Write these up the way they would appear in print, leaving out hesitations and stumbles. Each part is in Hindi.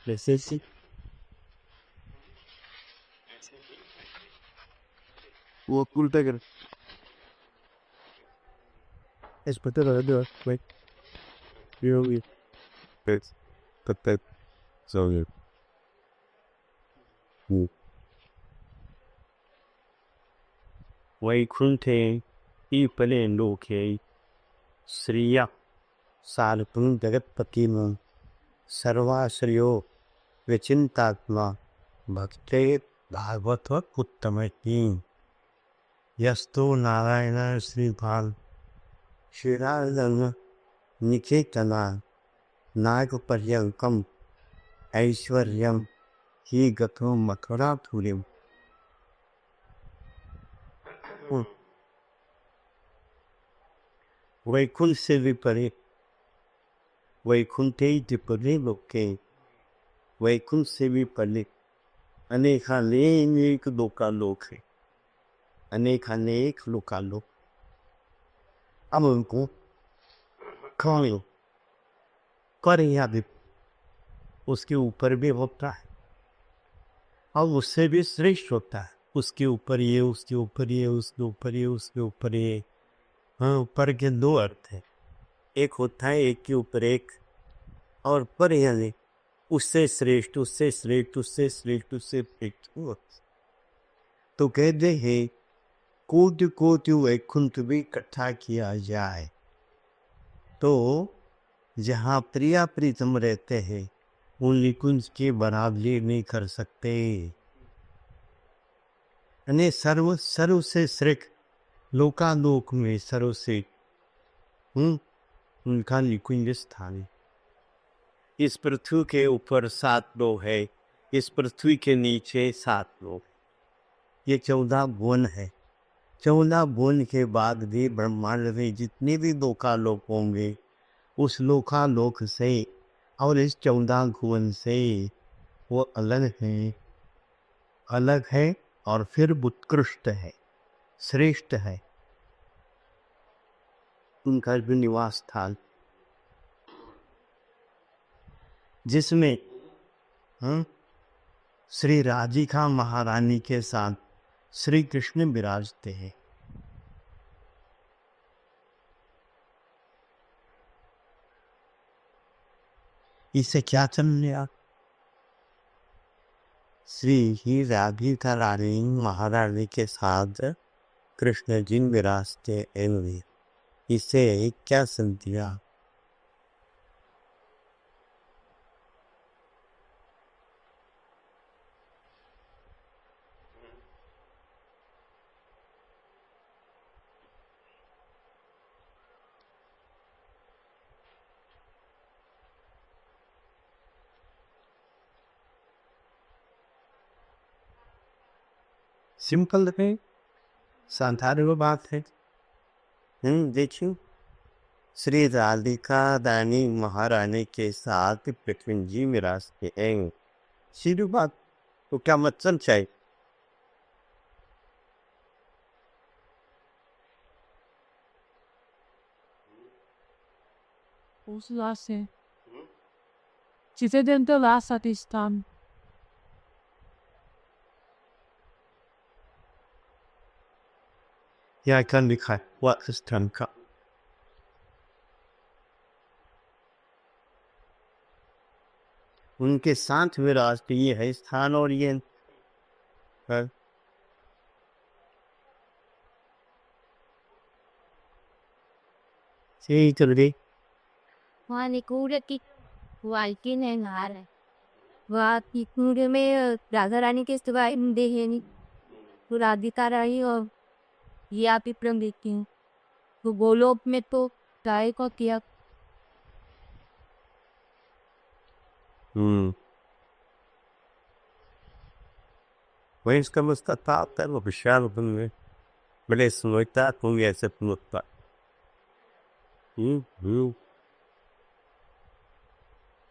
जैसे सी वो उल्टा कर इस पता लगा दो भाई ये हो गया बस तब सो गया वैकुंठे ईपले लोके श्रिया सारपुं जगत्पतिम सर्वाश्रयो विचिंतात्मा भक्ते भागवत उत्तम यस्तु नारायण श्रीपाल श्रीराजन निकेतना नागपर्यंकम ऐश्वर्यम ही गतो मथुरापुरीम। वैकुंठ से भी परे वैकुंठे परे लोके वैकुंठ से भी परे अनेक लोकालोक है अनेक लोकालोक। अब उनको कौन कर भी उसके ऊपर भी होता है और उससे भी श्रेष्ठ होता है। उसके ऊपर ये उसके ऊपर ये उसके ऊपर ये उसके ऊपर ये। हाँ ऊपर के दो अर्थ है, एक होता है एक के ऊपर एक और पर यानी उससे श्रेष्ठ उससे श्रेष्ठ उससे श्रेष्ठ उससे श्रेष्ठ। तो कहते हैं कोटि कोटि वैकुंठ भी इकट्ठा किया जाए तो जहाँ प्रिया प्रीतम रहते हैं उन निकुंज के बराबरी नहीं कर सकते। यानी सर्व सर्व से श्रेष्ठ लोकालोक में सर्वश्रेष्ठ उनका निकुंज स्थान है। इस पृथ्वी के ऊपर 7 लोक है, इस पृथ्वी के नीचे 7 लोक, ये 14 भुवन है। 14 भुवन के बाद भी ब्रह्मांड में जितने भी लोकालोक होंगे उस लोकालोक से और इस 14 भुवन से वो अलग है और फिर उत्कृष्ट है श्रेष्ठ है उनका भी निवास स्थान, जिसमें श्री राधिका महारानी के साथ श्री कृष्ण विराजते हैं। इसे क्या चल लिया? श्री ही राधिका रानी महारानी के साथ कृष्ण जी विराजते हैं। इसे क्या चल दिया? सिंपल है, साधारण बात है। देखिए श्री राधिका रानी महारानी के साथ कृष्ण जी विराजते हैं, सीधी बात। तो क्या मतलब चाहिए? Os lasă. Ci se dente lasă tistan. या क्या लिखा है वह स्थान का? उनके साथ विराजते ये है स्थान और ये है। सही चल गई। वहाँ निकूर की वाल्किन है नार है वहाँ निकूर में राधा रानी के सिवा हिंदे है नहीं तो राधिका रानी और ये आप ही प्रेम देखती हूँ। तो गोलोक में तो गाय को किया वही इसका मुझका ताप है वो विशाल में बड़े समझता होंगे ऐसे पुनता।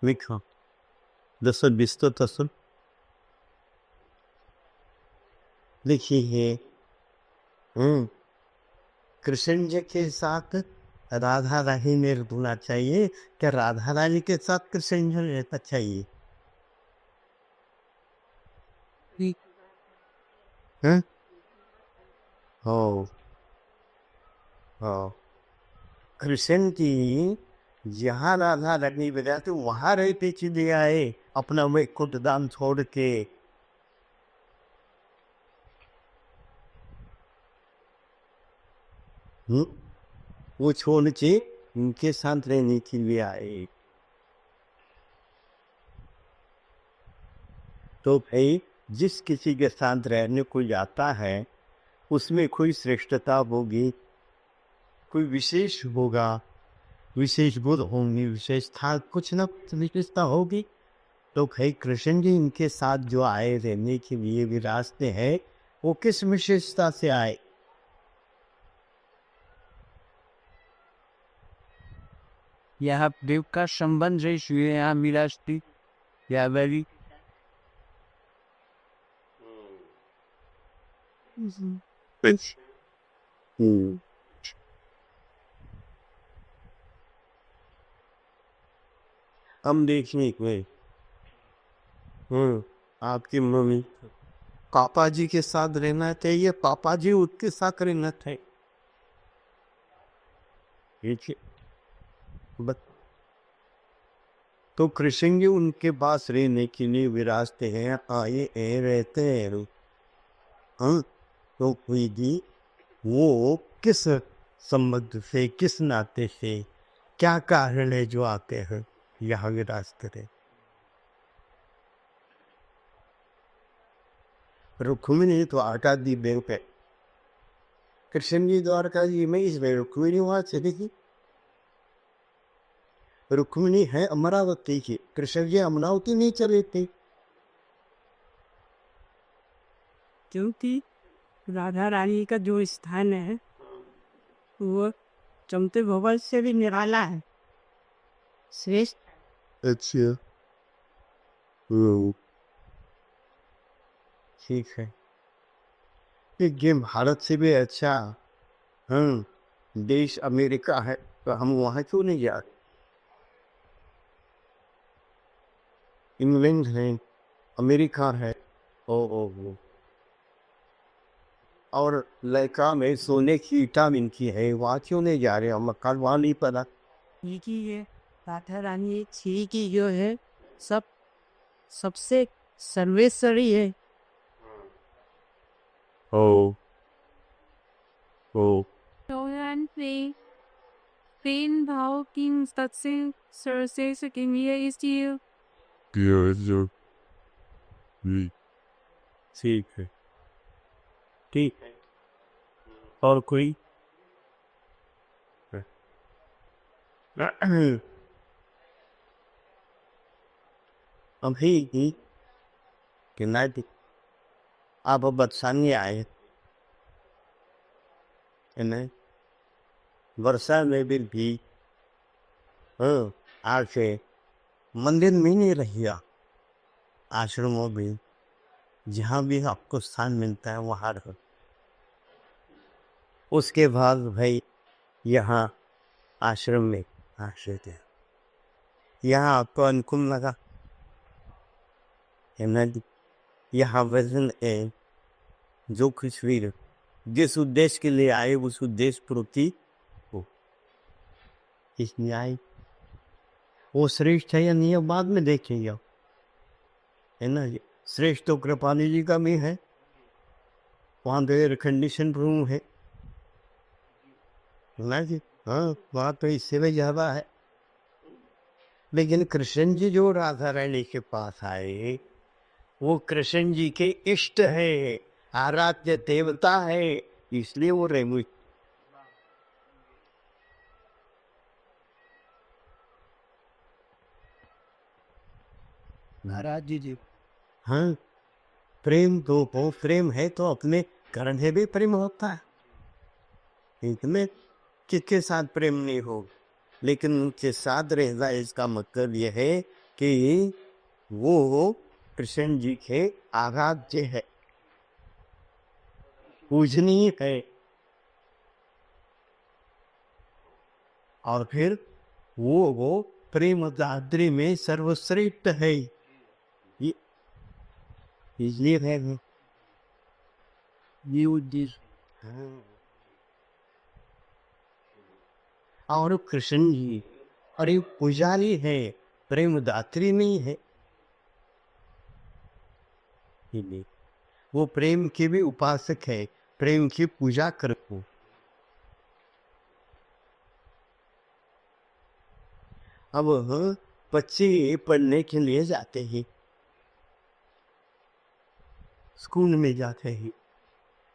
लिखा 10-20 तो तसुल लिखी है। कृष्ण जी के साथ राधा रानी ने रहना चाहिए क्या राधा रानी के साथ कृष्ण जी रहना चाहिए? हैं? हो हो कृष्ण जी जहाँ राधा रानी बजाते वहां रहते चले आए अपना वैकुंठ धाम छोड़ के। वो छोड़ के उनके साथ रहने के लिए आए। तो भाई जिस किसी के साथ रहने को जाता है उसमें कोई श्रेष्ठता होगी, कोई विशेष होगा, विशेष गुण होंगे, विशेषता कुछ ना कुछ विशेषता होगी। तो भाई कृष्ण जी इनके साथ जो आए रहने के लिए विरासते हैं वो किस विशेषता से आए? यहाँ देव का संबंध है इसलिए यहाँ विरासती या बड़ी हम देखने को आपकी मम्मी पापा जी के साथ रहना चाहिए, पापा जी उसके साथ रहना चाहिए। तो कृष्ण जी उनके पास रहने के लिए विराजते हैं, आए रहते हैं। हाँ, तो कोई जी वो किस संबंध से, किस नाते से, क्या कारण है जो आते हैं यहाँ विराज करें? रुक्मिणी तो आटा दी बैंक है, कृष्ण जी द्वारका जी में इसमें रुक्मिणी वहां चली थी। रुक्मिणी है अमरावती की, कृष्ण जी अमरावती नहीं चले थे। क्योंकि राधा रानी का जो स्थान है वो चमते भवन से भी निराला है, श्रेष्ठ। अच्छा, ठीक है, ये भारत से भी अच्छा देश अमेरिका है, तो हम वहां क्यों नहीं जा रहे? इंग्लैंड है, अमेरिका है, ओ और लड़का में सोने की विटामिन की है, वहाँ क्यों नहीं जा रहे? हम मकान वहाँ नहीं पड़ा। ये राधा रानी छी की जो है सबसे सर्वेश्वरी है। ओ प्रेम भाव की सबसे सर्वश्रेष्ठ के इसलिए ठीक है, ठीक है। और कोई अभी कि नहीं आप बदसानी आए नहीं, वर्षा में भी आके मंदिर में नहीं रहिया, आश्रमों में जहाँ भी आपको स्थान मिलता है वहाँ रहो। उसके बाद भाई यहाँ आश्रम में आश्रय थे, यहाँ आपको अनुकूल लगा है ना? यहाँ वजन है जो कुछ भी जिस उद्देश्य के लिए आए उस उद्देश्य पूर्ति हो, इसलिए आए। वो श्रेष्ठ है या नहीं बाद में देखेंगे, है ना? श्रेष्ठ तो कृपाली जी का भी है, वहाँ तो एयर कंडीशन रूम है ना जी। हाँ, वहाँ तो इससे भी ज्यादा है। लेकिन कृष्ण जी जो राधा रानी के पास आए वो कृष्ण जी के इष्ट है, आराध्य देवता है, इसलिए वो रेमु। महाराज जी हाँ, प्रेम तो हो, प्रेम है तो अपने करण है भी प्रेम होता है, इतने किसके साथ प्रेम नहीं हो, लेकिन उनके साथ रहना इसका मतलब यह है कि वो कृष्ण जी के आराध्य है, पूजनीय है, और फिर वो प्रेम दाद्री में सर्वश्रेष्ठ है। इसलिए है ये उद्देश्य और कृष्ण जी अरे पुजारी है, प्रेमदात्री नहीं है। इसलिए वो प्रेम के भी उपासक है, प्रेम की पूजा करो। अब बच्चे पढ़ने के लिए जाते हैं, स्कूल में जाते हैं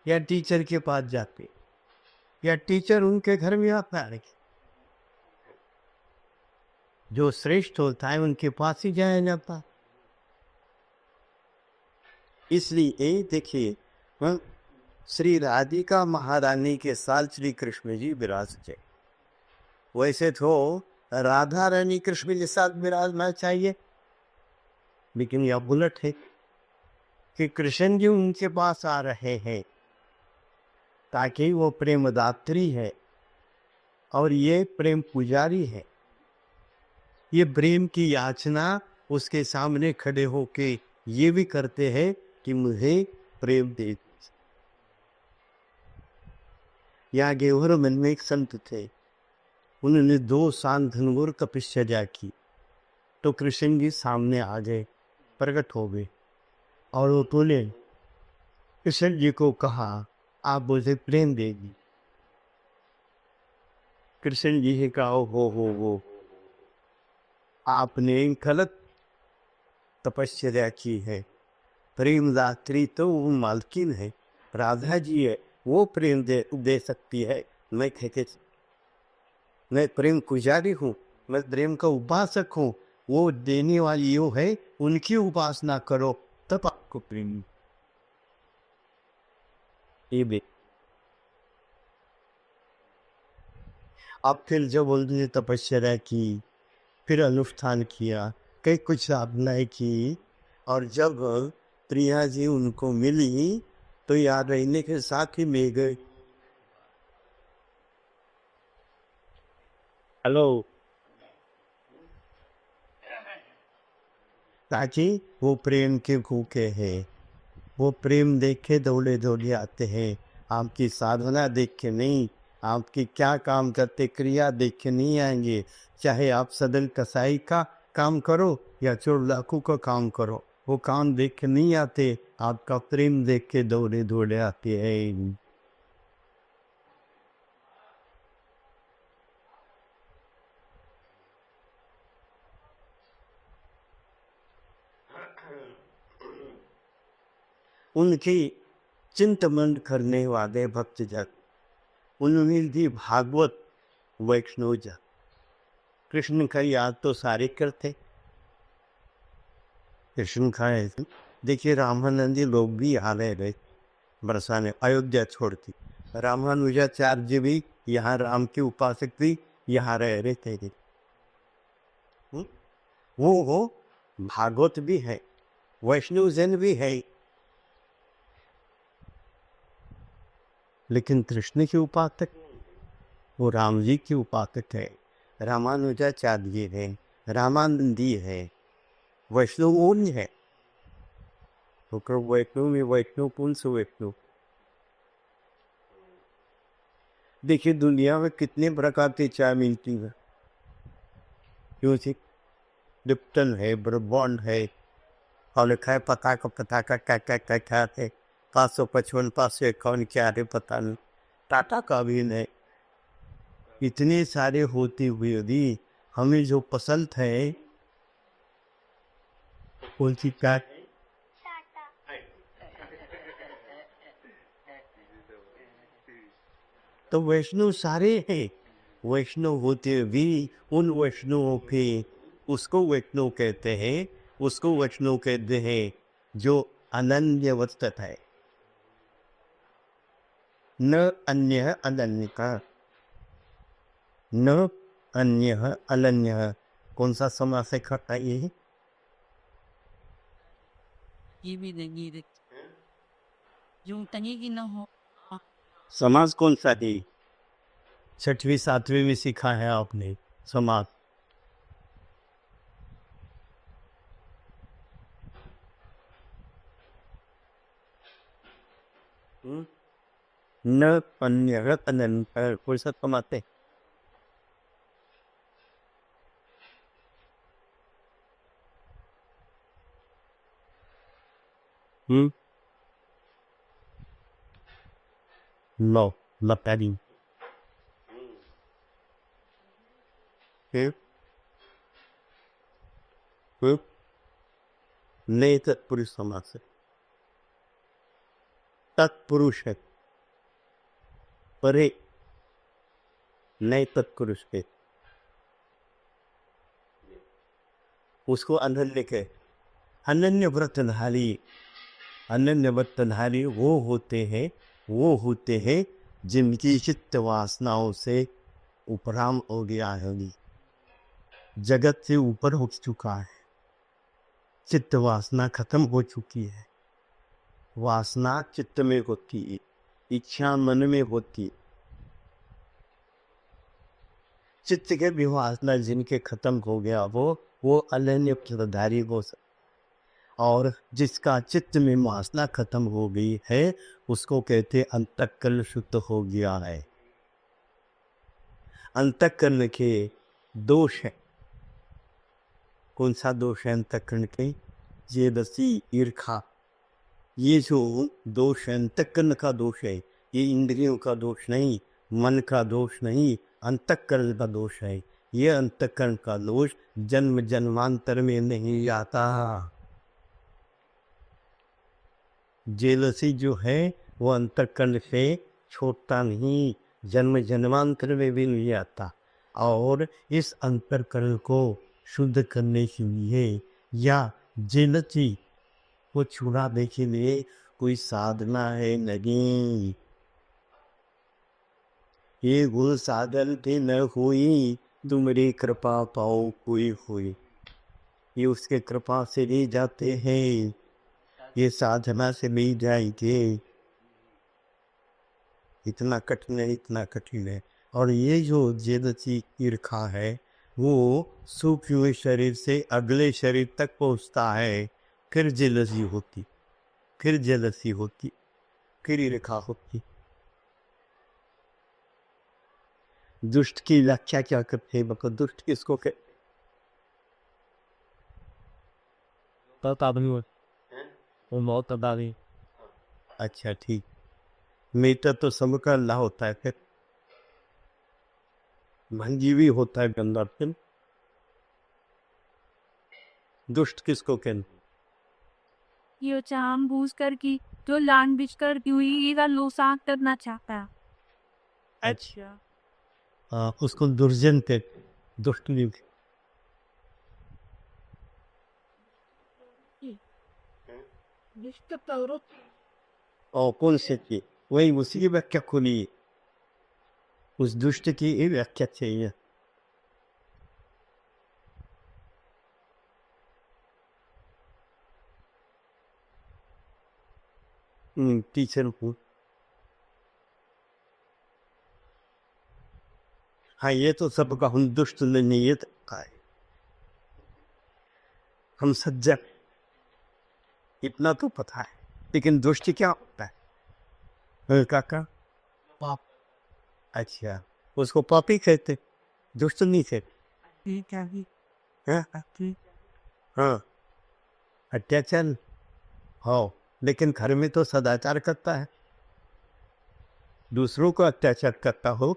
या टीचर के पास जाते या टीचर उनके घर में आता है। जो श्रेष्ठ होता है उनके पास ही जाया जाता। इसलिए देखिए श्री राधिका महारानी के साथ श्री कृष्ण जी विराजते। वैसे तो राधा रानी कृष्ण के साथ विराजना चाहिए, लेकिन यह उलट है कि कृष्ण जी उनके पास आ रहे हैं ताकि वो प्रेमदात्री है और ये प्रेम पुजारी है। ये प्रेम की याचना उसके सामने खड़े होके ये भी करते हैं कि मुझे प्रेम दे। यहाँ गेवर मन में एक संत थे, उन्होंने 2 साल घनघोर तपस्या की तो कृष्ण जी सामने आ गए, प्रकट हो गए और वो बोले, कृष्ण जी को कहा आप मुझे प्रेम देगी। कृष्ण जी ने कहा हो आपने गलत तपस्या की है। प्रेमदात्री तो वो मालकिन है, राधा जी है, वो प्रेम दे सकती है। मैं प्रेम पुजारी हूँ, मैं प्रेम का उपासक हूँ। वो देने वाली यो है, उनकी उपासना करो तब आपको प्रेम। ये भी अब फिर जब उन्होंने तपस्या की, फिर अनुष्ठान किया, कई कुछ साधनाएं की, और जब प्रिया जी उनको मिली तो याद रहने के साथ ही मिल गए। हेलो, ताकि वो प्रेम के भूखे हैं, वो प्रेम देख के दौड़े दौड़े आते हैं। आपकी साधना देख के नहीं, आपकी क्या काम करते क्रिया देख के नहीं आएंगे। चाहे आप सदन कसाई का काम करो या चोर डाकू का काम करो, वो काम देख के नहीं आते, आपका प्रेम देख के दौड़े दौड़े आते हैं। उनकी चिंतन करने वाले भक्तजन, उन्होंने भी भागवत वैष्णव जन। कृष्ण का याद तो सारे करते, कृष्ण का देखिए रामानंदी लोग भी यहाँ रह रहे बरसाने, अयोध्या छोड़ती। रामानुजाचार्य भी यहाँ, राम के उपासक भी यहाँ रह रहे थे। वो भागवत भी है, वैष्णव जन भी है, लेकिन कृष्ण के उपासक वो राम जी के उपासक है। रामानुजाचार्य है, रामानंदी है, वैष्णव कौन है? तो वैष्णव में वैष्णव कौन से वैष्णव? देखिए दुनिया में कितने प्रकार की चाय मिलती है, क्यों थी? लिप्टन है, ब्रबॉन्ड है, और लिखा है पता का क्या है, 555 551 क्या है पता नहीं, टाटा का भी नहीं। इतने सारे होते हुए भी हमें जो पसंद है कौन सी क्या है? तो वैष्णव सारे हैं। वैष्णव होते भी उन वैष्णवों पे उसको वैष्णव कहते हैं, उसको वैष्णव कहते हैं जो अनन्य वस्तुत है, न अन्य अनन्य का, न अन्य अनन्य। कौन सा समास है खाता ये भी देंगी जो तंगी की ना हो। समाज कौन सा है? 6वीं 7वीं में सीखा है आपने समाज। न पन्यगत अनंतर पुरुषोत्तम आते लो लपैरी ने तत्पुरुष समास है तत्पुरुष है परे नए तत्पुरुष के उसको अनन्य के अनन्य व्रतधारी अनन्य व्रतधारी वो होते हैं जिनकी चित्त वासनाओं से उपराम हो गया है, जगत से ऊपर हो चुका है, चित्त वासना खत्म हो चुकी है। वासना चित्त में होती है, इच्छा मन में होती है। चित्त के भी वासना जिनके खत्म हो गया वो अनन्य व्रतधारी हो सकता। और जिसका चित्त में वासना खत्म हो गई है उसको कहते अंतःकरण शुद्ध हो गया है। अंतःकरण के दोष है, कौन सा दोष है अंतःकरण के? जेलसी, ईर्खा, ये जो दोष है अंतःकरण का दोष है। ये इंद्रियों का दोष नहीं, मन का दोष नहीं, अंतःकरण का दोष है। ये अंतःकरण का दोष जन्म जन्मांतर में नहीं आता। जेलसी जो है वो अंतःकरण से छोड़ता नहीं, जन्म जन्मांतर में भी नहीं आता। और इस अंतःकरण को शुद्ध करने के लिए या जेलसी को छुड़ाने के लिए कोई साधना है नहीं। ये गुण साधन थे न हुई, तुम्हारी कृपा पाओ कोई हुई। ये उसके कृपा से ले जाते हैं, ये साधना से ले जाएंगे। इतना कठिन है, इतना कठिन है। और ये जो जेलसी ईर्खा है वो सूक्ष्म शरीर से अगले शरीर तक पहुंचता है, फिर जेलसी होती, फिर जेलसी होती, फिर ईर्खा होती। दुष्ट की व्याख्या क्या करते हैं? मतलब दुष्ट किसको कहते? अच्छा ठीक, मीटर तो सबका अल्लाह होता है, फिर भंगी भी होता है गंदा। फिर दुष्ट किसको कहते? ये जानबूझ कर की जो जानबूझ कर की हुई ये नुकसान करना चाहता है। अच्छा उसको दुर्जन कहते, दुष्ट नहीं। और कौन से की वही उसी की व्याख्या खोली, उस दुष्ट की ये व्याख्या चाहिए। टीचर को हाँ, ये तो सबका हम दुष्ट नहीं, ये है हम सज्जन, इतना तो पता है। लेकिन दुष्ट क्या होता है काका? पाप। अच्छा, उसको पापी कहते, दुष्ट नहीं कहते। हाँ, अत्याचार हो, लेकिन घर में तो सदाचार करता है, दूसरों को अत्याचार करता हो।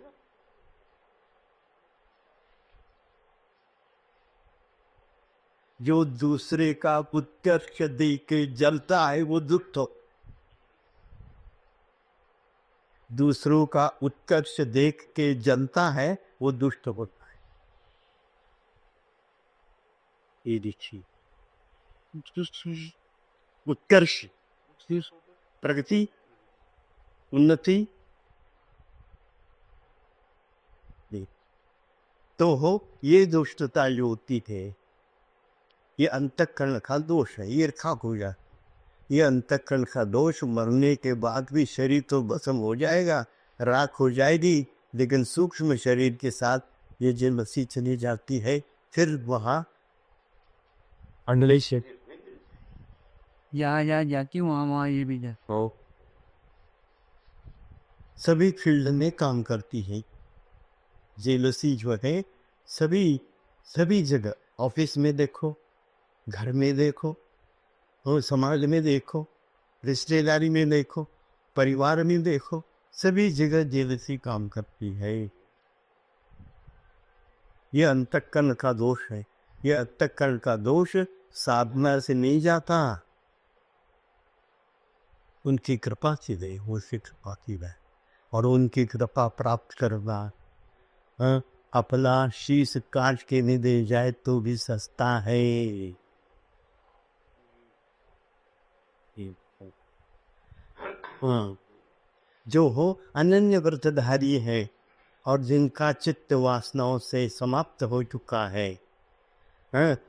जो दूसरे का उत्कर्ष देख के जलता है वो दुष्ट हो। दूसरों का उत्कर्ष देख के जलता है वो दुष्ट होता है। ये देखिए, उत्कर्ष, प्रगति, उन्नति, तो हो ये दुष्टता जो होती है ये अंतःकरण का दोष है। ये ईर्खा हो जाए, ये अंतःकरण का दोष मरने के बाद भी शरीर तो भस्म हो जाएगा, राख हो जाएगी, लेकिन सूक्ष्म शरीर के साथ ये जेलसी चली जाती है। फिर वहाँ अंडले से या क्यों वहाँ ये भी है। सभी फील्ड में काम करती है। जेलसी जो है सभी सभी जगह, ऑफिस में देखो, घर में देखो, और समाज में देखो, रिश्तेदारी में देखो, परिवार में देखो, सभी जगह जेलसी काम करती है। यह अंतःकरण का दोष है। यह अंतःकरण का दोष साधना से नहीं जाता, उनकी कृपा से दे, उनकी कृपा की है। और उनकी कृपा प्राप्त करना, अपना शीश काट के नहीं दे जाए तो भी सस्ता है। जो हो अनन्य व्रतधारी है और जिनका चित्त वासनाओं से समाप्त हो चुका है,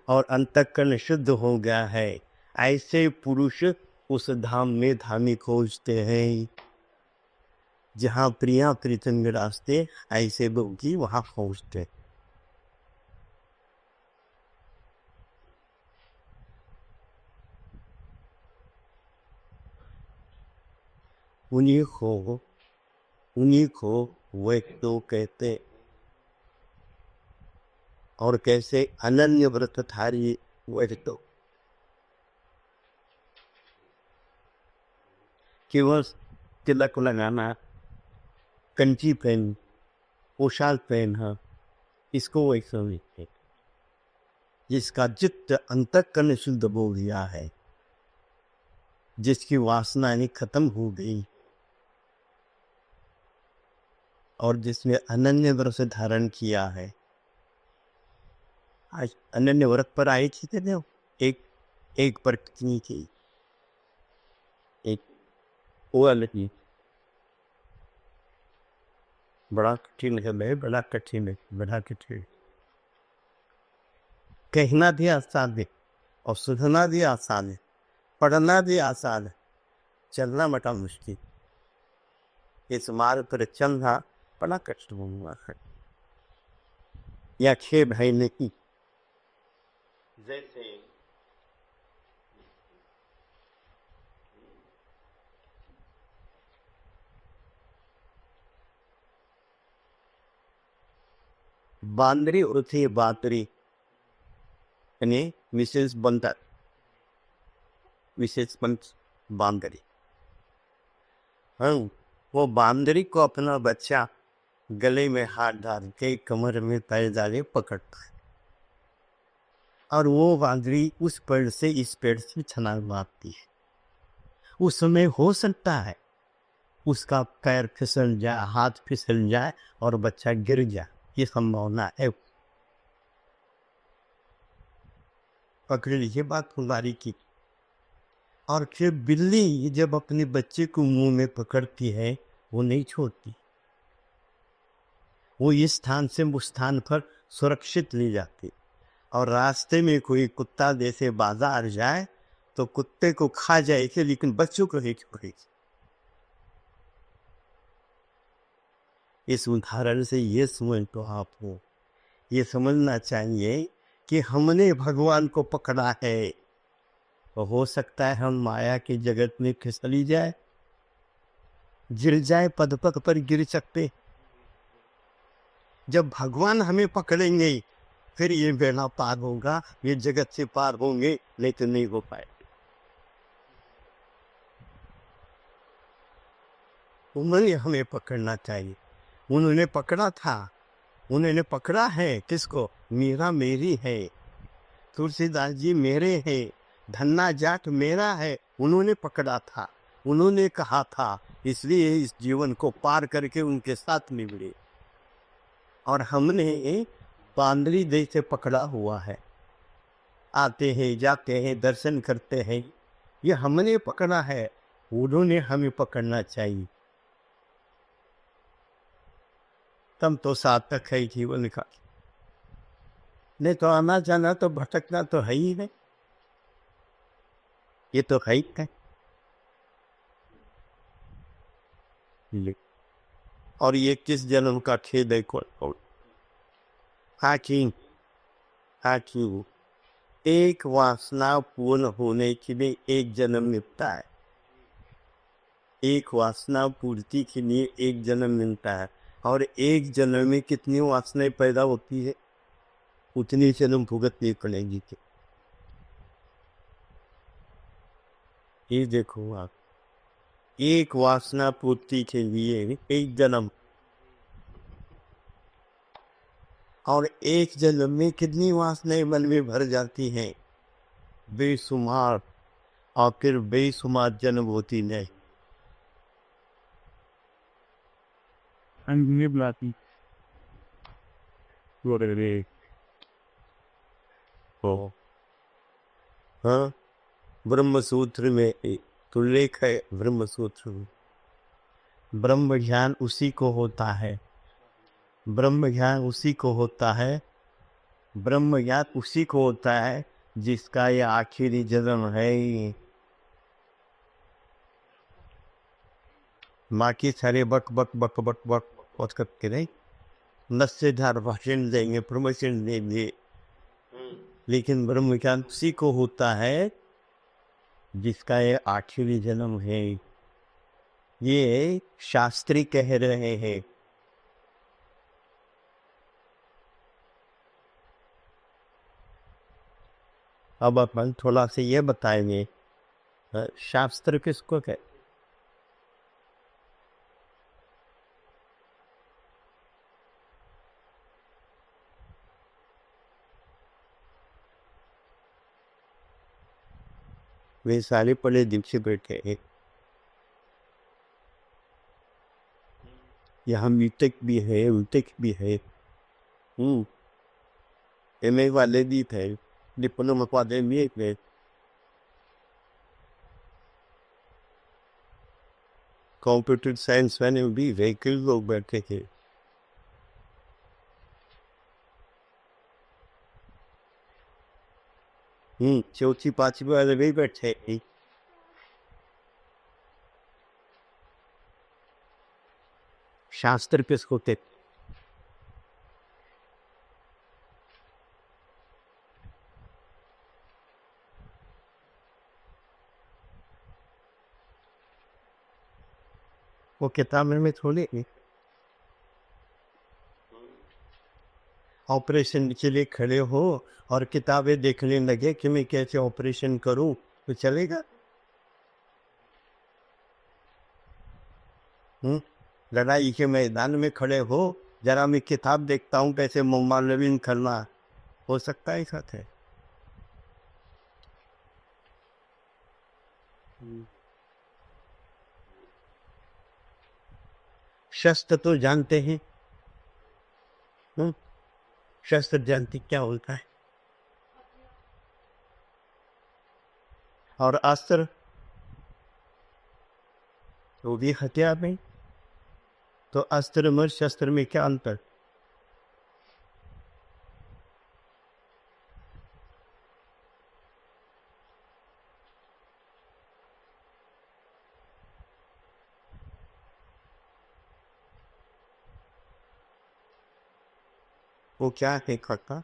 और अंतःकरण शुद्ध हो गया है, ऐसे पुरुष उस धाम में धामी खोजते हैं। जहाँ प्रिया प्रीतम रास्ते, ऐसे लोग की वहाँ खोजते। उन्हीं को वे तो कहते। और कैसे अनन्य व्रतधारी वे तो केवल तिलक लगाना, कंची पहन, पोशाक पहनना, इसको वही समझते। जिसका चित्त अंतःकरण शुद्ध हो गया है, जिसकी वासनाएं खत्म हो गई और जिसने अनन्य व्रत धारण किया है। आज अनन्य व्रत पर आए थे ना, एक पत्नी थी, एक वो अलग, बड़ा कठिन है भाई, बड़ा कठिन है, बड़ा कठिन। कहना भी आसान है और सुनना भी आसान है, पढ़ना भी आसान है, चलना बड़ा मुश्किल। इस मार्ग पर चलना बड़ा कष्ट हुआ है। या 6 भाई ने की, जैसे बांदरी उठी बातरी, यानी मिसेस बंदर, विशेष पंच बांदरी। हाँ, वो बांदरी को अपना बच्चा गले में हाथ डाल के कमर में पैर डाले पकड़ता है, और वो बांदरी उस पेड़ से इस पेड़ से छलांग मारती है। उस समय हो सकता है उसका पैर फिसल जाए, हाथ फिसल जाए और बच्चा गिर जाए, ये संभावना है। पकड़ लीजिए बात कुमारी की। और फिर बिल्ली जब अपने बच्चे को मुंह में पकड़ती है, वो नहीं छोड़ती, वो इस स्थान से उस स्थान पर सुरक्षित ले जाती। और रास्ते में कोई कुत्ता जैसे बाजार जाए तो कुत्ते को खा जाएगी, लेकिन बच्चों को नहीं छोड़ेगी। इस उदाहरण से ये समझ तो आपको ये समझना चाहिए कि हमने भगवान को पकड़ा है, तो हो सकता है हम माया के जगत में फिसली जाए, गिर जाए, पद पद पर गिर सकते। जब भगवान हमें पकड़ेंगे फिर ये बेड़ा पार होगा, ये जगत से पार होंगे, नहीं तो नहीं हो पाए। उन्होंने हमें पकड़ना चाहिए, उन्होंने पकड़ा था, उन्होंने पकड़ा है। किसको? मीरा मेरी है, तुलसीदास जी मेरे हैं, धन्ना जाट मेरा है। उन्होंने पकड़ा था, उन्होंने कहा था, इसलिए इस जीवन को पार करके उनके साथ निभे। और हमने बांदरी जैसे पकड़ा हुआ है, आते हैं, जाते हैं, दर्शन करते हैं, ये हमने पकड़ा है, उन्होंने हमें पकड़ना चाहिए। तब तो सार्थक है जीवन का। नहीं तो आना जाना तो भटकना तो है ही है, ये तो है ही है। और ये किस जन्म का खेद है? हाकिम एक वासना पूर्ण होने के लिए एक जन्म मिलता है, एक वासना पूर्ति के लिए एक जन्म मिलता है, और एक जन्म में कितनी वासनाएं पैदा होती है, उतनी जन्म भुगतनी पड़ेगी। ये देखो आप, एक वासना पूर्ति के लिए एक जन्म, और एक जन्म में कितनी वासनाएं मन में भर जाती हैं, बेशुमार, और फिर बेशुमार जन्म होती नहीं। अंग्रेजी बुलाती हो हाँ, ब्रह्मसूत्र में तो उल्लेख है, ब्रह्मसूत्र में ब्रह्म ज्ञान उसी को होता है, ब्रह्म ज्ञान उसी को होता है, ब्रह्म ज्ञान उसी को होता है जिसका ये आखिरी जन्म है। बाकी सारे बक बक बक बक बक बक करके नहीं, नस्यधार भाषण देंगे, प्रमोशन देंगे, लेकिन ब्रह्म ज्ञान उसी को होता है जिसका ये आखिरी जन्म है। ये शास्त्री कह रहे हैं। अब अपन थोड़ा सा ये बताएंगे, शास्त्र किसको कहते? वे सारे पढ़े दिवसे बैठे हैं, यहाँ मीटेक भी है, उटेक भी है, एमए वाले भी थे, डिप्लोमा वाले भी थे, कंप्यूटर साइंस वाले भी थे, कई लोग बैठे थे। चौथी पांचवी वाले भी बैठे हैं। शास्त्र किसको कहते? वो किताब में थोड़ी ऑपरेशन के लिए खड़े हो और किताबें देखने लगे कि मैं कैसे ऑपरेशन करूं, तो चलेगा? लड़ाई के मैदान में खड़े हो, जरा मैं किताब देखता हूं कैसे मुमालविन करना, हो सकता है साथ है? शस्त्र तो जानते हैं, शस्त्र जानते क्या होता है? और अस्त्र वो भी हथियार में, तो अस्त्र में शस्त्र में क्या अंतर? वो क्या है करता?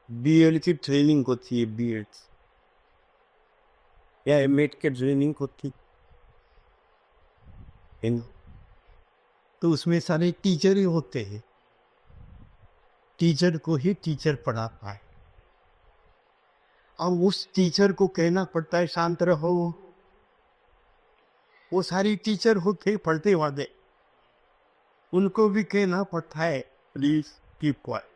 बीएड की ट्रेनिंग होती है, बीएड या एमएड की ट्रेनिंग होती है, तो उसमें सारे टीचर ही होते हैं, टीचर को ही टीचर पढ़ाता है, और उस टीचर को कहना पड़ता है शांत रहो। वो सारी टीचर होते पढ़ते वाले, उनको भी कहना पड़ता है प्लीज कीप क्वाइट।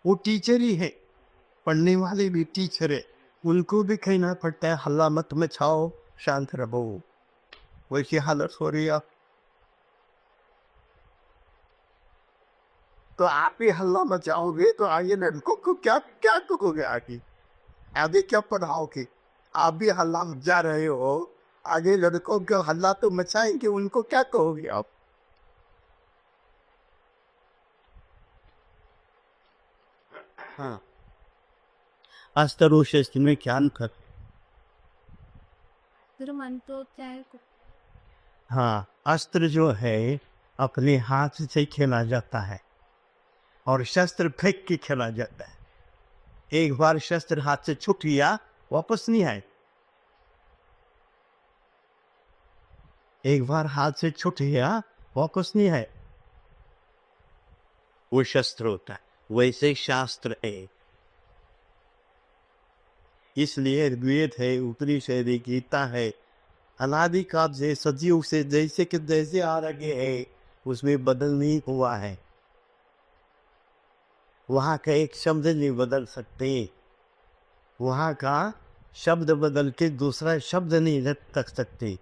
वो टीचर ही है, पढ़ने वाले भी टीचर है, उनको भी कहना पड़ता है हल्ला मत मचाओ, शांत रहो। वैसी हालत हो रही है, तो आप ही हल्ला मचाओगे तो आगे लड़कों को क्या क्या करोगे? आगे क्या पढ़ाओगे? आप भी हल्ला मचा रहे हो, आगे लड़कों को हल्ला तो मचाएंगे, उनको क्या कहोगे आप? हाँ, अस्त्र शस्त्र में क्या अंतर? मन तो चाहे हाँ, अस्त्र जो है अपने हाथ से खेला जाता है, और शस्त्र फेंक के खेला जाता है। एक बार शस्त्र हाथ से छूट गया, वापस नहीं आए। एक बार हाथ से छूट गया वापस नहीं है, वो शस्त्र होता है। वैसे शास्त्र है, इसलिए ऋग्वेद है, उपनिषद है, गीता है, अनादि काल से सदियों से जैसे कि जैसे आ रखे है, उसमें बदल नहीं हुआ है। वहाँ का एक शब्द नहीं बदल सकते, वहाँ का शब्द बदल के दूसरा शब्द नहीं रख सकते।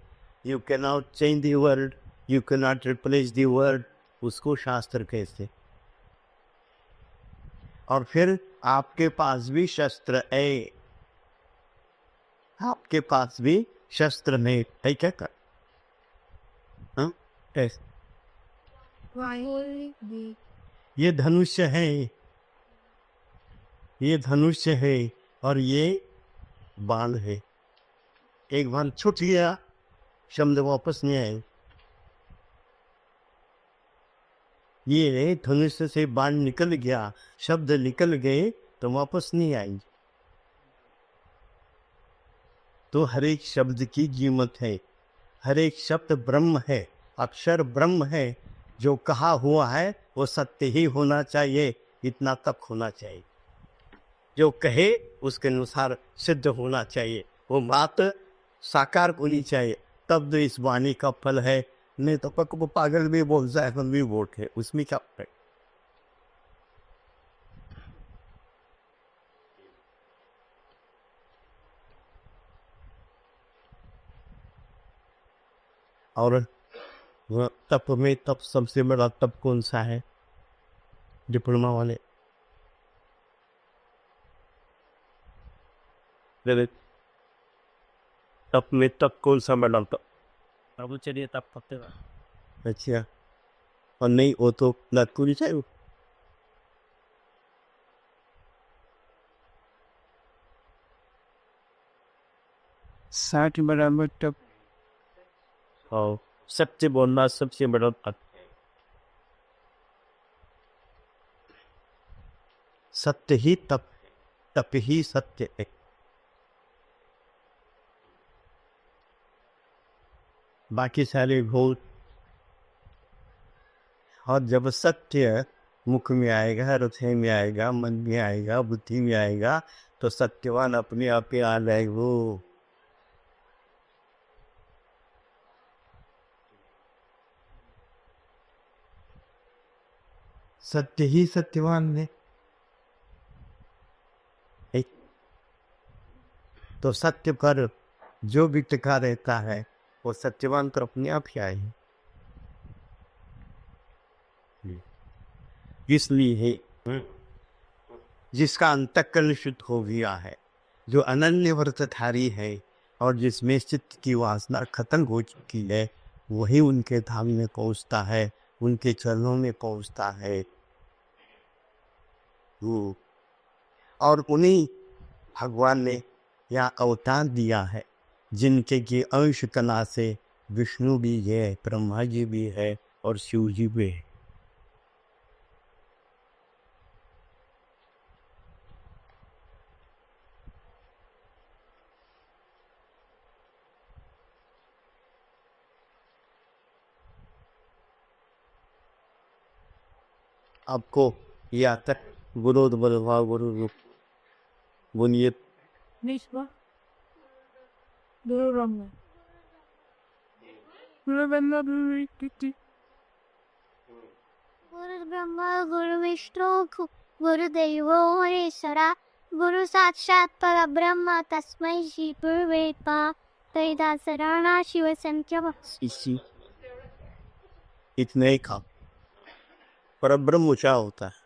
You can not change the word, you can not replace the word, उसको शास्त्र कहते। और फिर आपके पास भी शस्त्र है, आपके पास भी शस्त्र नहीं है क्या कर? हाँ? ऐसे। ये धनुष्य है, ये धनुष्य है, और ये बाण है। एक बार छूट गया, शब्द वापस नहीं आए। ये धनुष्य से बाण निकल गया, शब्द निकल गए तो वापस नहीं आएंगे। तो हर एक शब्द की कीमत है, हर एक शब्द ब्रह्म है, अक्षर ब्रह्म है। जो कहा हुआ है वो सत्य ही होना चाहिए, इतना तक होना चाहिए। जो कहे उसके अनुसार सिद्ध होना चाहिए, वो बात साकार होनी चाहिए, तब तो इस वाणी का फल है। नहीं तो वो पागल भी बोल जाए, हम भी वोट है, उसमें क्या फर्क? और वह तप में तप सबसे बड़ा तप कौन सा है? डिप्लोमा वाले तप में तप कौन सा बड़ा तप? प्रभु चलिए तब पकते अच्छा, और नहीं वो तो लतकुरी चाहिए। 60 बराबर तब। और सत्य बोलना सबसे बड़ा तप। सत्य ही तप, तप ही सत्य है। बाकी सारे भूत, और जब सत्य मुख में आएगा, हृदय में आएगा, मन में आएगा, बुद्धि में आएगा, तो सत्यवान अपने आप ही आ जाएगा। वो सत्य ही सत्यवान है। तो सत्य पर जो भी टिका रहता है वो सत्यवान तो अपने आप ही आए। इसलिए जिसका अंतःकरण शुद्ध हो गया है, जो अनन्य व्रतधारी है, और जिसमें चित्त की वासना खत्म हो चुकी है, वही उनके धाम में पहुंचता है, उनके चरणों में पहुंचता है। और उन्हीं भगवान ने यहाँ अवतार दिया है, जिनके की अंश कला से विष्णु भी है, ब्रह्मा जी भी है, और शिव जी भी है। आपको ये आता है गुरु बलवा गुरु रूप बोलिए। निष्ठा गुरु ब्रह्मा गुरु ब्रह्मा गुरु ब्रह्मा गुरु विष्णु गुरुदेवो महेश्वरा गुरु साक्षात् परब्रह्म तस्मै श्री गुरुवे नमः। तैदा शरणा शिव संख्या इसी इतने का परब्रह्म क्या होता है?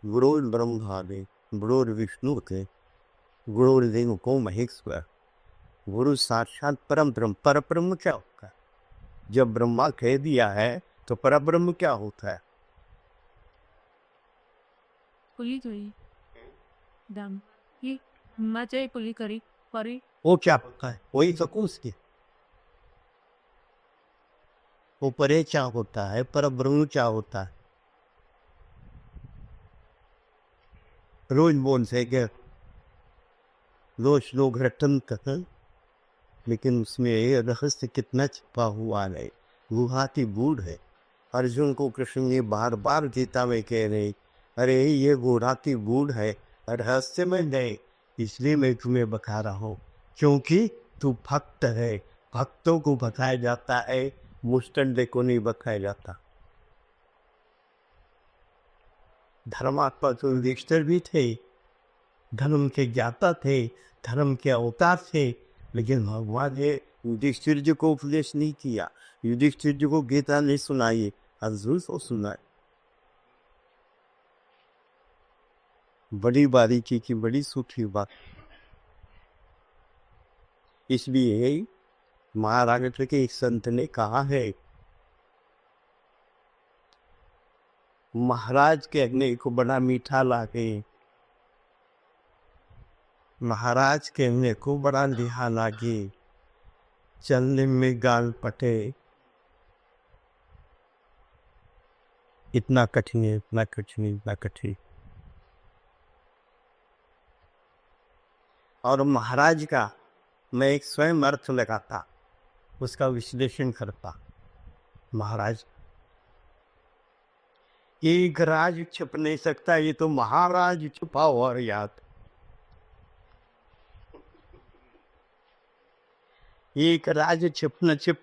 गुरु ब्रह्मा दे, गुरु विष्णु के, गुरुदेव को महेश्वर, गुरु साक्षात परम ब्रह्म। परब्रह्म क्या होता है? जब ब्रह्मा कह दिया है तो परब्रह्म क्या होता है? पुली करी दम ये मचे पुली करी परी वो क्या होता है? वही सकूं उसके वो परे क्या होता है? परब्रह्म क्या होता है? रोज बोल से के रोज लोग रटन कथन लेकिन उसमें ये रहस्य कितना छिपा हुआ है, गुहाती गूढ़ है। अर्जुन को कृष्ण ने बार बार गीता में कह रहे, अरे ये गुहाती गूढ़ है, रहस्यमय नहीं, इसलिए मैं तुम्हें बता रहा हूँ, क्योंकि तू भक्त है। भक्तों को बताया जाता है, मुस्टंडे को नहीं बताया जाता। धर्मात्मा तो युधिष्ठिर भी थे, धर्म के ज्ञाता थे, धर्म के अवतार थे, लेकिन भगवान ने युधिष्ठिर जी को उपदेश नहीं किया, युधिष्ठिर जी को गीता नहीं सुनाई, अर्जुन को सुनाई। बड़ी बारीकी की बड़ी सूठी बात। इसलिए महाराष्ट्र के एक संत ने कहा है, महाराज कहने को बड़ा मीठा लागे, महाराज कहने को बड़ा लिहा लागे, चलने में गाल पटे, इतना कठिन है, इतना कठिन, इतना कठिन। और महाराज का मैं एक स्वयं अर्थ लगाता, उसका विश्लेषण करता। महाराज एक राज छिप नहीं सकता, ये तो महाराज छुपा हुआ है याद। एक राज छिप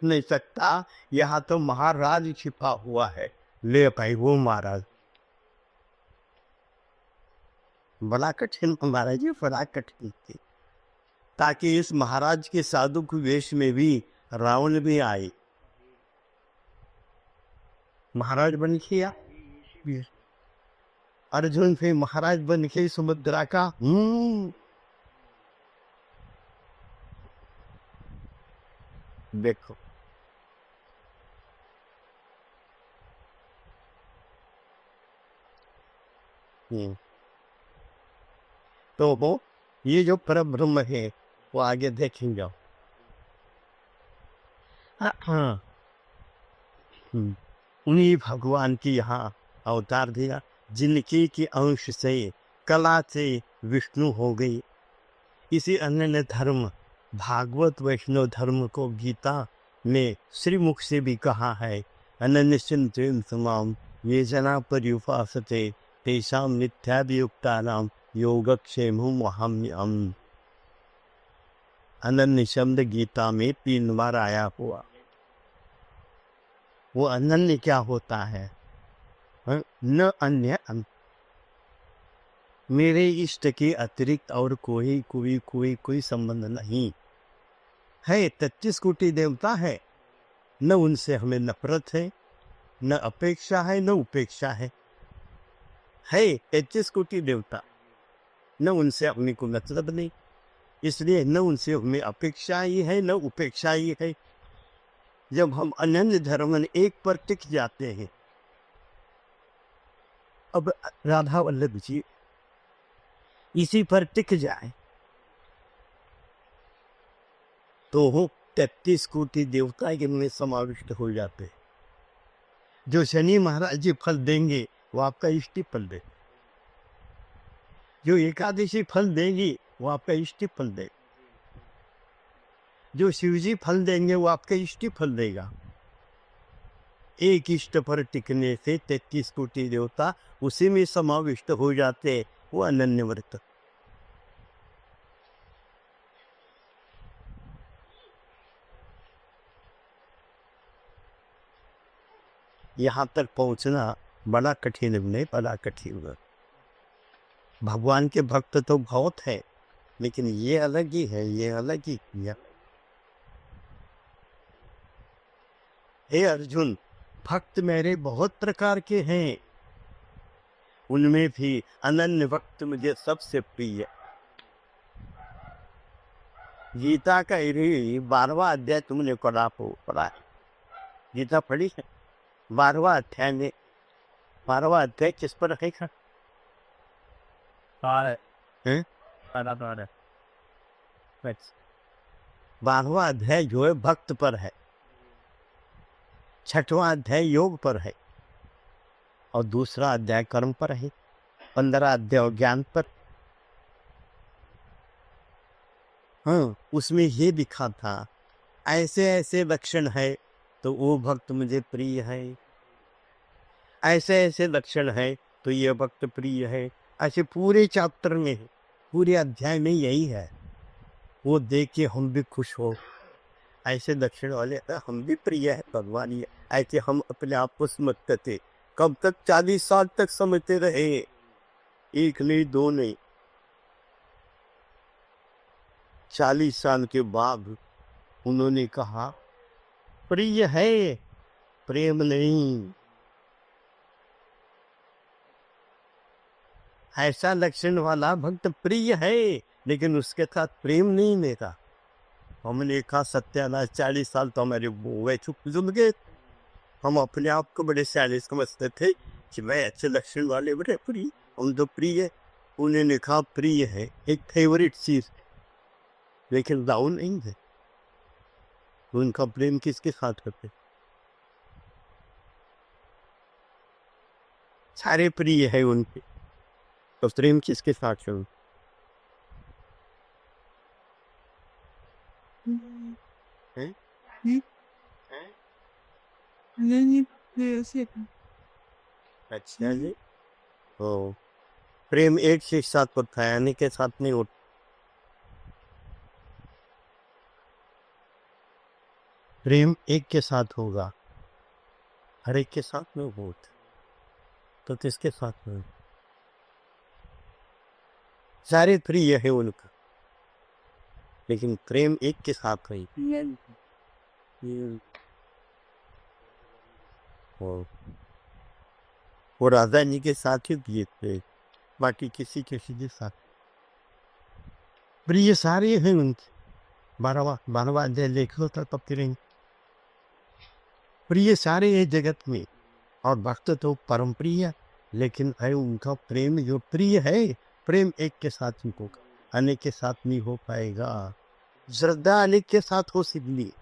नहीं सकता, यहाँ तो महाराज छिपा हुआ है। ले भाई वो महाराज बड़ा कठिन, महाराज जी बड़ा कठिन थी, ताकि इस महाराज के साधु के वेश में भी रावण भी आए, महाराज बन किया। अर्जुन फिर महाराज बन के सुभद्रा का देखो, तो वो ये जो परम ब्रह्म है वो आगे देखेंगे। हाँ, उन्हीं भगवान की यहाँ अवतार दिया, जिनकी की अंश से कला से विष्णु हो गई। इसी अन्य धर्म भागवत वैष्णव धर्म को गीता में श्रीमुख से भी कहा है, अनन्य चिंतन तमाम ये जना पर्युपासते तेषां नित्याभियुक्तानां योगक्षेमं वहाम्यहम्। अनन्य शब्द गीता में 3 बार आया हुआ। वो अनन्य क्या होता है? न अन्य मेरे इष्ट के अतिरिक्त और कोई संबंध नहीं है। 33 कोटि देवता है, न उनसे हमें नफरत है, न अपेक्षा है, न उपेक्षा है। 33 कोटि देवता, न उनसे अपने को मतलब नहीं, इसलिए न उनसे हमें अपेक्षा ही है, न उपेक्षा ही है। जब हम अनन्य धर्म एक पर टिक जाते हैं, अब राधा वल्लभ जी इसी पर टिक जाए तो वो 33 कोटि देवता के में समाविष्ट हो जाते हैं। जो शनि महाराज जी फल देंगे वो आपका इष्टि फल दे, जो एकादशी फल देंगी वो आपका इष्टि फल दे, जो शिवजी फल देंगे वो आपका इष्टि फल देगा। एक इष्ट पर टिकने से 33 कोटि देवता उसी में समाविष्ट हो जाते, वो अनन्य व्रत। यहाँ तक पहुँचना बड़ा कठिन नहीं, बड़ा कठिन। भगवान के भक्त तो बहुत है, लेकिन ये अलग ही है, ये अलग ही किया। हे अर्जुन, भक्त मेरे बहुत प्रकार के हैं, उनमें भी अनन्य भक्त मुझे सबसे प्रिय। गीता का 12वां अध्याय तुमने पढ़ा है, गीता पढ़ी है? 12वां अध्याय में 12वां अध्याय किस पर रखेगा? 12वां अध्याय जो है भक्त पर है, 6वां अध्याय योग पर है, और दूसरा अध्याय कर्म पर है, 15 अध्याय ज्ञान पर। हाँ, उसमें ये लिखा था ऐसे ऐसे लक्षण है तो वो भक्त मुझे प्रिय है, ऐसे ऐसे लक्षण है तो ये भक्त प्रिय है। ऐसे पूरे चैप्टर में, पूरे अध्याय में यही है। वो देख के हम भी खुश हो, ऐसे लक्षण वाले हम भी प्रिय है भगवान। ये ऐसे हम अपने आप को समझते थे। कब तक? 40 साल तक समझते रहे, एक नहीं दो नहीं, 40 साल के बाद उन्होंने कहा प्रिय है, प्रेम नहीं। ऐसा लक्षण वाला भक्त प्रिय है, लेकिन उसके साथ प्रेम नहीं मेरा। हमने कहा सत्यानाश, 40 साल तो हमारे वो चुप जुल गए। हम अपने आप को बड़े सयाने समझते थे कि मैं अच्छे लक्षण वाले बड़े प्रिय, हम तो प्रिय। उन्होंने कहा प्रिय है एक फेवरेट चीज, लेकिन दाऊ नहीं है। उनका प्रेम किसके साथ करते? सारे प्रिय है उनके, तो प्रेम किसके साथ करूं? हैं? अच्छा जी। ओ, प्रेम एक के साथ होता है, यानी के साथ नहीं होता। प्रेम एक के साथ होगा, हर एक के साथ में होता, तो किसके साथ में? सारे प्रिय है उनका, लेकिन प्रेम एक के साथ नहीं। वो राधा जी के साथ ही प्रिय थे, बाकी किसी किसी के साथ प्रिय सारे हैं उनके। 12वां अध्याय देख लो तब करेंगे। प्रिय सारे हैं जगत में, और भक्त तो परम प्रिय, लेकिन है उनका प्रेम जो प्रिय है, प्रेम एक के साथ ही होगा, अनेक के साथ नहीं हो पाएगा। श्रद्धा अनेक के साथ हो सकती,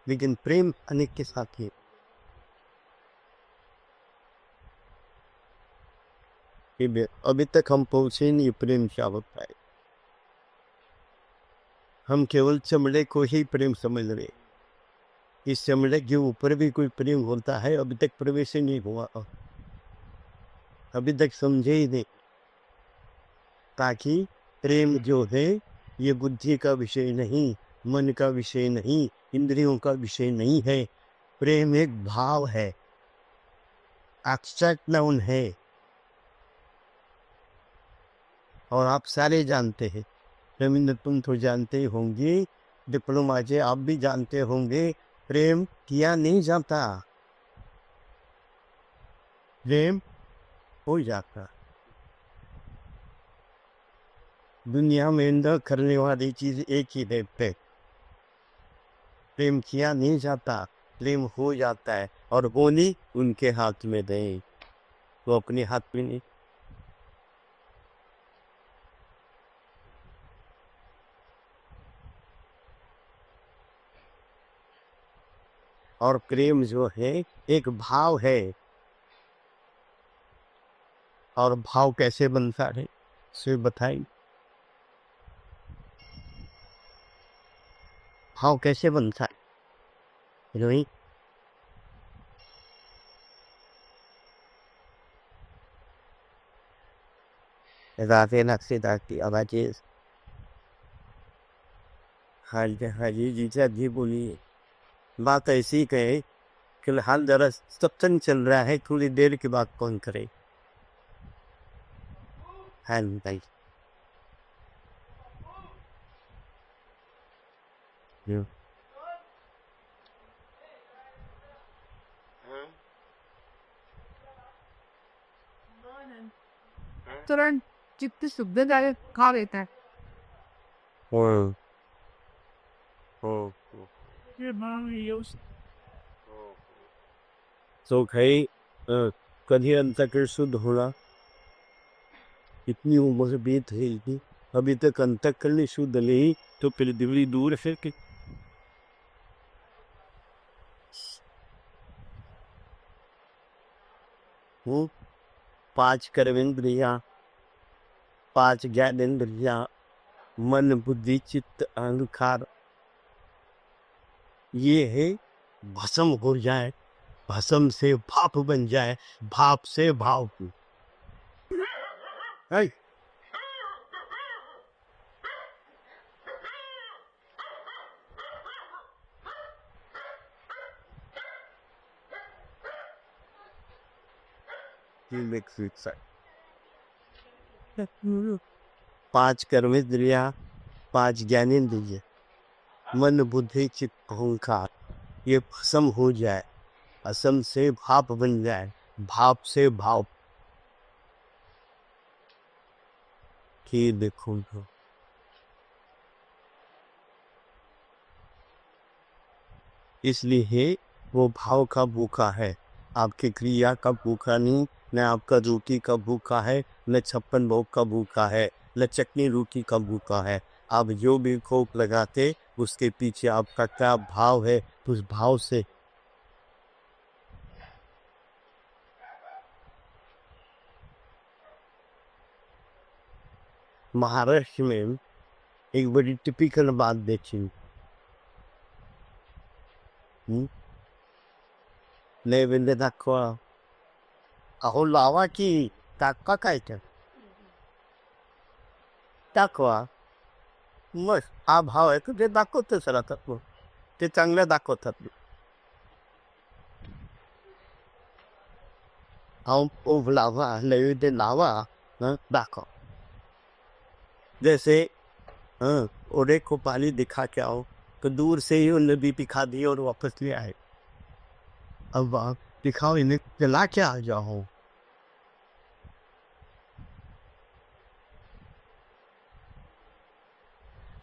लेकिन प्रेम अनेक के साथ ही। अभी तक हम पहुंचे नहीं प्रेम क्या होता है। हम केवल चमड़े को ही प्रेम समझ रहे। इस चमड़े के ऊपर भी कोई प्रेम होता है, अभी तक प्रवेश ही नहीं हुआ, अभी तक समझे ही नहीं। ताकि प्रेम जो है ये बुद्धि का विषय नहीं, मन का विषय नहीं, इंद्रियों का विषय नहीं है। प्रेम एक भाव है, एब्स्ट्रैक्ट नाउन है, और आप सारे जानते हैं। रविंद्र तुम तो जानते होंगे, डिप्लोमा से आप भी जानते होंगे, प्रेम किया नहीं जाता, प्रेम हो जाता। दुनिया में न करने वाली चीज एक ही है, प्रेम किया नहीं जाता, प्रेम हो जाता है। और होनी उनके हाथ में दे, वो अपने हाथ में नहीं। और प्रेम जो है एक भाव है, और भाव कैसे बनता है इसे बताइए। भाव कैसे बनता है रोहित? राधे नक्शे दाती आवाज़ें। हाँ जी जीजा जी बोलिए। बात ऐसी कहे, फिलहाल जरा सत्संग चल रहा है, थोड़ी देर के बाद कौन करे। हाँ भाई, तुरंत चित्त शुद्ध जाके खा लेता है। तो भाई कभी अंतःकरण शुद्ध होना, इतनी उम्र बीत है इतनी, अभी तक अंतःकरण शुद्ध नहीं, तो फिर दिव्य दूर है कि वो 5 कर्मेंद्रियां, 5 ज्ञानेंद्रियां, मन बुद्धि चित्त अहंकार, ये है भस्म हो जाए, भस्म से भाप बन जाए, भाप से भाव की। है? He makes it sad. 5 कर्मेंद्रिया, 5 ज्ञानेंद्रिय, मन बुद्धि चित्त अहंकार, ये भस्म हो जाए, भस्म से भाप बन जाए, भाप से भाव की। देखो तो इसलिए वो भाव का भूखा है, आपकी क्रिया का भूखा नहीं, न आपका रोटी का भूखा है, न 56 भोग का भूखा है, न चटनी रोटी का भूखा है। आप जो भी खोप लगाते उसके पीछे आपका क्या भाव है, उस भाव से महाराष्ट्र में एक बड़ी टिपिकल बात देखी। नैवेद्य दाखवा, अहो लावा की टाका काय दाखवा, मग हा भाव आहे ते दाखवतच राहतात, मग ते चांगल्या दाखवतात। अहो लावा, नैवेद्य लावा, दाखव। जैसे ओरे को पानी दिखा के आओ, तो दूर से ही उन्हें भी दिखा दिए और वापस ले आए। अब आप दिखाओ इन्हें, चला के आ जाओ।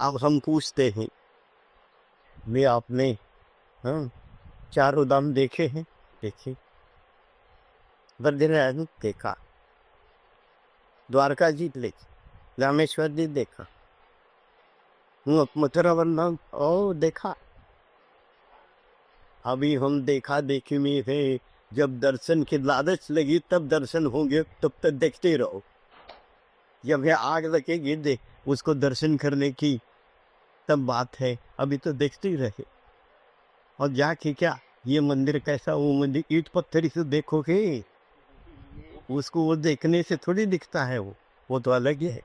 अब हम पूछते हैं, वे आपने चारों धाम देखे हैं? देखे। बद्रीनाथ देखा, द्वारका जी देखे, रामेश्वर जी देखा, मथुरा वृंदावन ओ देखा। अभी हम देखा देखी में है, जब दर्शन की लालच लगी तब दर्शन होंगे, तब तक देखते रहो। जब ये आग लगेगी देख उसको दर्शन करने की, तब बात है। अभी तो देखते ही रहे। और जाके क्या ये मंदिर कैसा, वो मंदिर ईंट पत्थर से देखोगे, उसको वो देखने से थोड़ी दिखता है, वो तो अलग ही है।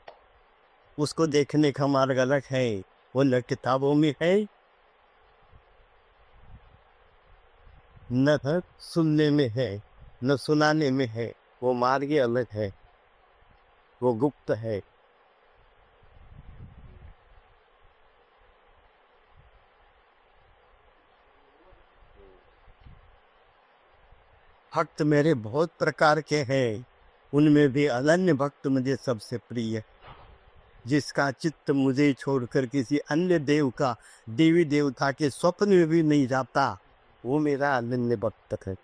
उसको देखने का मार्ग अलग है, वो न किताबों में है, न सुनने में है, न सुनाने में है। वो मार्ग ही अलग है, वो गुप्त है। भक्त मेरे बहुत प्रकार के हैं, उनमें भी अनन्य भक्त मुझे सबसे प्रिय, जिसका चित्त मुझे छोड़कर किसी अन्य देव का, देवी देवता के स्वप्न में भी नहीं जाता, वो मेरा अनन्य भक्त है।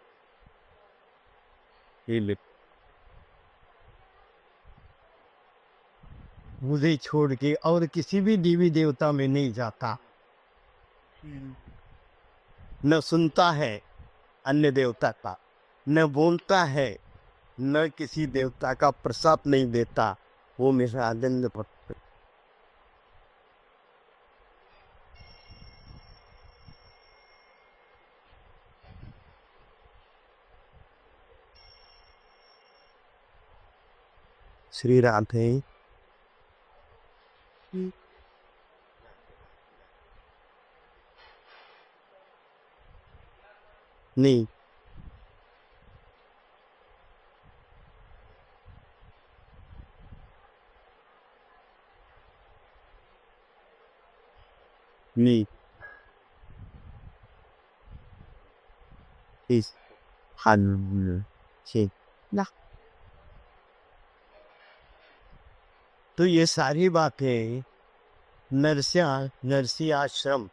मुझे छोड़ के और किसी भी देवी देवता में नहीं जाता, न सुनता है अन्य देवता का, न बोलता है, न किसी देवता का प्रसाद नहीं देता, वो मेरा आनंद भक्त। श्री राधे। नहीं, नहीं, इस हाल से ना। तो ये सारी बातें नरसी आश्रम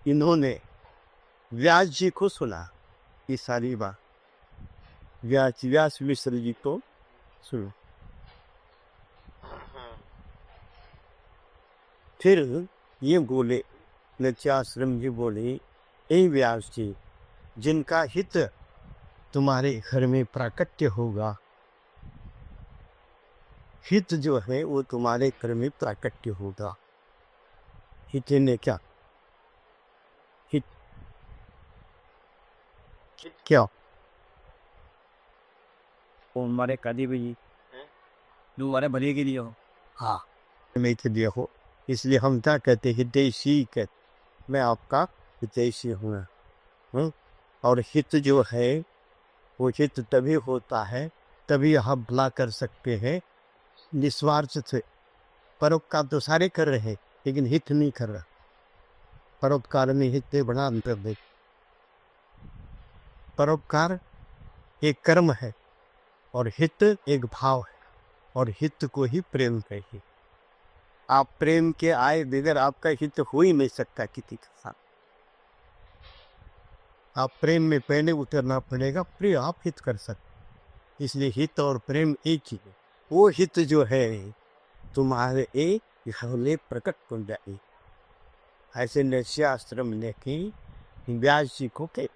इन्होंने व्यास जी को सुना, ये सारी बात व्यास मिश्र जी को सुनो। फिर ये बोले, नरसिंहाश्रम जी बोले, ए व्यास जी, जिनका हित तुम्हारे घर में प्राकट्य होगा, हित जो है वो तुम्हारे घर में प्राकट्य होगा। हित ने क्या, हित क्या वो हमारे कदी भी जी जो हमारे भले के लिए हो। हाँ मैं तो दिया हो, इसलिए हम क्या कहते हैं हितैषी कहते, मैं आपका हितैषी हूँ। और हित जो है वो हित तभी होता है, तभी हम भला कर सकते हैं निस्वार्थ से। परोपकार तो सारे कर रहे हैं लेकिन हित नहीं कर रहा। परोपकार में हित में बड़ा अंतर है। परोपकार एक कर्म है और हित एक भाव है, और हित को ही प्रेम कहिए। आप प्रेम के आए बगैर आपका हित हो ही नहीं सकता किसी के साथ। आप प्रेम में पहले उतरना पड़ेगा, फिर आप हित कर सकते। इसलिए हित और प्रेम एक ही है। वो हित जो है तुम्हारे एक हवले प्रकट हो जाए। ऐसे नश्यास्त्र में लेके व्यास जी को के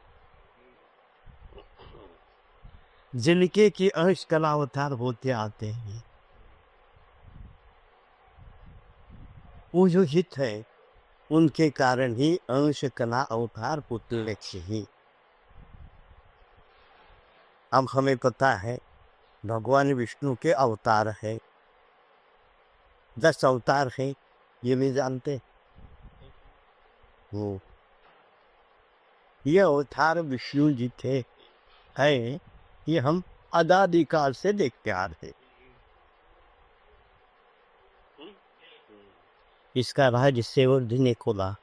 जिनके की अंश कला अवतार होते आते हैं, वो जो हित है उनके कारण ही अंश कला अवतार होते लक्ष्य ही। अब हमें पता है भगवान विष्णु के अवतार है, 10 अवतार है, ये भी जानते हो। ये अवतार विष्णु जी थे है, ये हम अनादिकाल से देखते आ रहे। इसका राज सेवक जी ने खोला,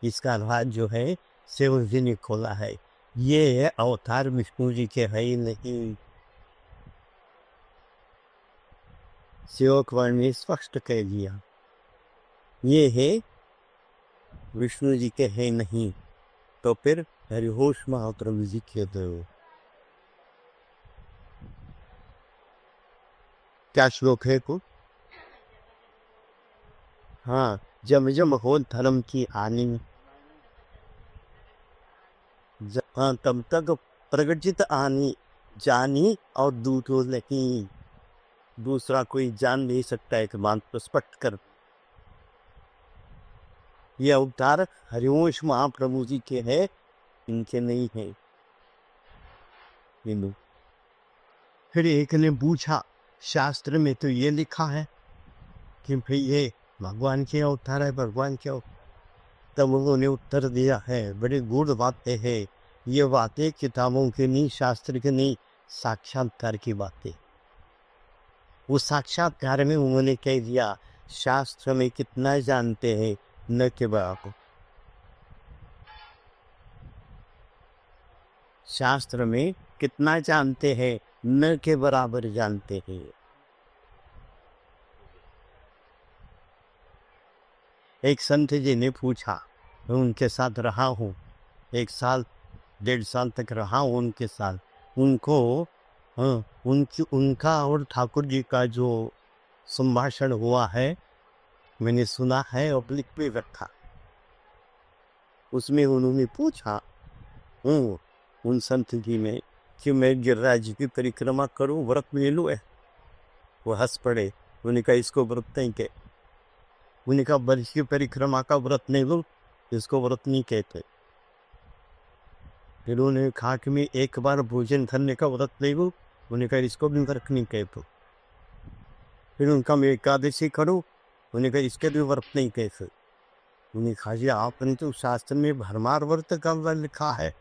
इसका राज जो है सेवक जी ने खोला है। ये अवतार विष्णु जी के है ही नहीं। सेवक वर्ण ने स्पष्ट कह दिया ये है विष्णु जी के है नहीं, तो फिर हरिघोष महाप्रभु जी के दो। क्या श्लोक है को? हाँ, जब जब हो धर्म की हानि, तब तक प्रगटित हानि जानी और दूसरों नहीं, दूसरा कोई जान नहीं सकता है। बात तो स्पष्ट कर। ये अवतार हरिवंश महाप्रभु जी के हैं, इनके नहीं है। हिंदू फिर एक ने पूछा शास्त्र में तो ये लिखा है कि भाई ये भगवान के अवतार है, भगवान के अवतार। तब उन्होंने उत्तर दिया है, बड़ी गूढ़ बातें हैं ये बातें, किताबों के नहीं, शास्त्र के नहीं, साक्षात्कार की बातें। वो साक्षात्कार में उन्होंने कह दिया शास्त्र में कितना जानते हैं न के बराबर। शास्त्र में कितना जानते हैं न के बराबर जानते हैं। एक संत जी ने पूछा, मैं उनके साथ रहा हूँ, 1 साल 1.5 साल तक रहा हूँ उनके साथ। उनको उनका और ठाकुर जी का जो संभाषण हुआ है मैंने सुना है और लिख भी रखा। उसमें उन्होंने पूछा उन संत जी में कि मैं गिरिराज की परिक्रमा करूं, व्रत ले लूँ। वो हंस पड़े। उन्होंने कहा इसको व्रत नहीं कहते। उन्होंने कहा वर्ष की परिक्रमा का व्रत नहीं लूँ, इसको व्रत नहीं कहते। फिर उन्होंने कहा कि मैं एक बार भोजन करने का व्रत ले लूँ, उन्होंने कहा इसको भी व्रत नहीं कहते। फिर उनका मैं एकादशी करूँ, उन्होंने कहा इसके भी व्रत नहीं कहते। उन्होंने कहा जी आपने तो शास्त्र में भरमार व्रत का लिखा है,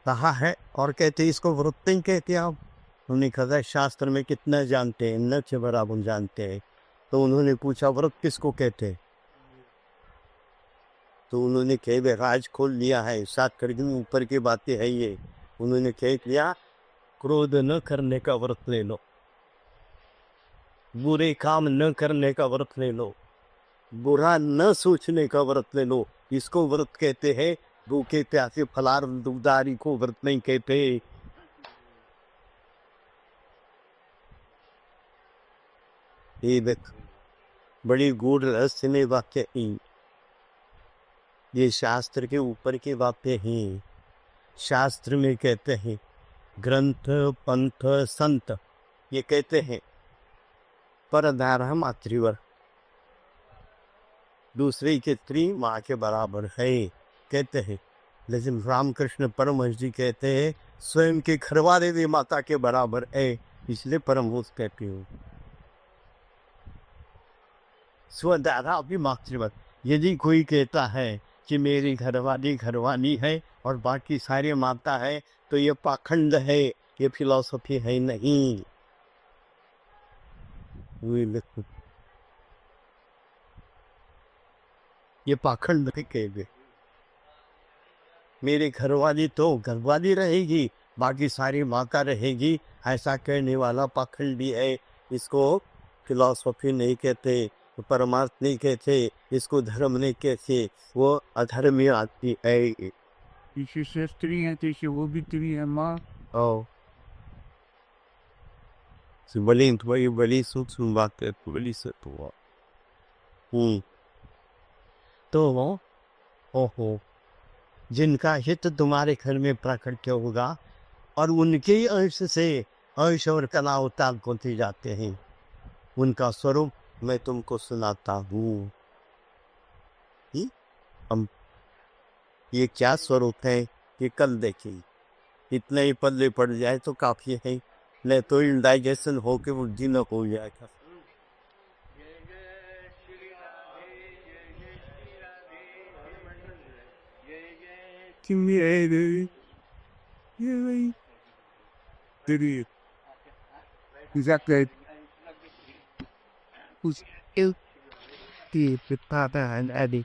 कहा है, और कहते इसको व्रत नहीं कहते आप। उन्होंने कहा शास्त्र में कितना जानते हैं, न के बराबर जानते हैं। तो उन्होंने पूछा व्रत किसको कहते हैं? तो उन्होंने कह राज खोल लिया है, 7 कड़ी ऊपर की बातें है ये। उन्होंने कह दिया क्रोध न करने का व्रत ले लो, बुरे काम न करने का व्रत ले लो, बुरा न सोचने का व्रत ले लो, इसको व्रत कहते हैं। भूखे प्यासे फलार दुखदारी को व्रत नहीं कहते। ये देख बड़ी गूढ़ रहस्यमय वाक्य हैं। ये शास्त्र के ऊपर की बातें हैं। शास्त्र में कहते हैं ग्रंथ पंथ संत, ये कहते हैं परधारा मातृवर, दूसरे के स्त्री माँ के बराबर है। कहते हैं लेकिन रामकृष्ण परमहंस जी कहते हैं स्वयं के घरवाले भी माता के बराबर है, इसलिए परमहंस कहते हो। स्वदारा भी मातृवत। यदि कोई कहता है कि मेरी घरवाली है और बाकी सारे माता है, तो ये पाखंड है, ये फिलॉसफी है नहीं। ये पाखंड है कहेंगे। मेरी घरवाली तो घरवाली रहेगी, बाकी सारी माता रहेगी, ऐसा कहने वाला पाखंडी है। इसको फिलॉसफी नहीं कहते, परमार्थ नहीं कहते, इसको धर्म नहीं कहते, वो अधर्मी आदमी है। इसी स्त्री है तो वो भी स्त्री है माँ। ओ बड़ी सूक्ष्म बात है, बड़ी से तो ओहो, जिनका हित तुम्हारे घर में प्राकट्य होगा और उनके ही अंश से अंश और कला अवतार होते जाते हैं, उनका स्वरूप मैं तुमको सुनाता हूँ। हम ये क्या स्वरूप है ये कल देखें। इतने ही पल्ले पड़ जाए तो काफी है, नहीं तो इंडाइजेशन होके वृद्धि न हो जाएगा। Exactly. Who's ill? The Papa and Eddie.